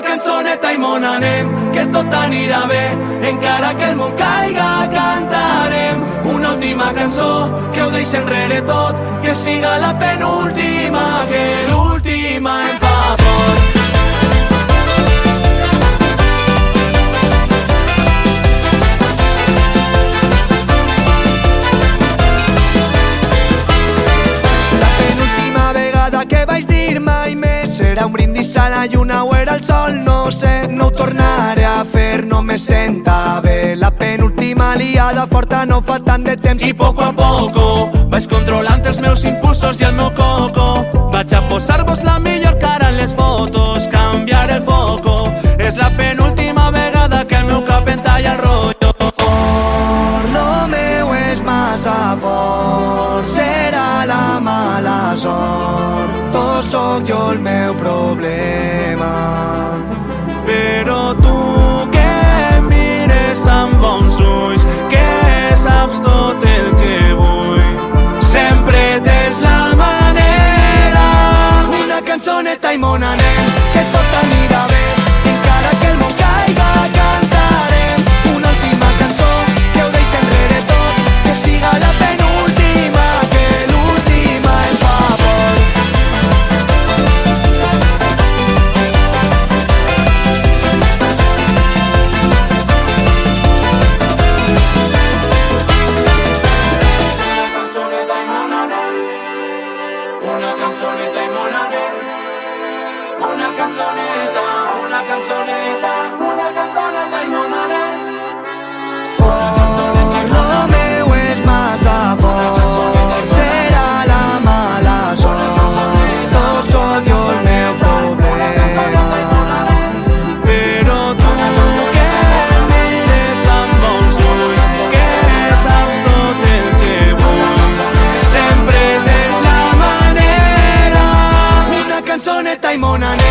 cançoneta i món anem, que tot anirà bé. Encara que el món caiga cantarem una última cançó que ho deixa enrere tot, que siga la penúltima, que l'última em fa por. Que vaig dir mai més serà un brindis a la lluna o era el sol, no sé, no ho tornaré a fer, no me senta bé. La penúltima liada forta no fa tant de temps i poco a poco vaig controlant els meus impulsos i el meu coco. Vaig a posar-vos la millor cara en les fotos, canviar el foco. És la penúltima vegada que el meu cap entalla el rotllo. Lo meu és massa fort, serà la mala sort. Tot sóc jo el meu problema. Però tu que em mires amb bons ulls, que saps tot el que vull, sempre tens la manera. Una cançoneta i món anem, que tot anirà bé. Encara que el món caiga cantarem una última cançó que ho deixa enrere tot, que siga la penúltima, que l'última em fa por. Fort, lo meu és massa fort, serà la mala sort. Tot sóc jo el meu problema. Però tu que em mires amb bons ulls, que saps tot el que vull, sempre tens la manera. Una cançoneta i món anem.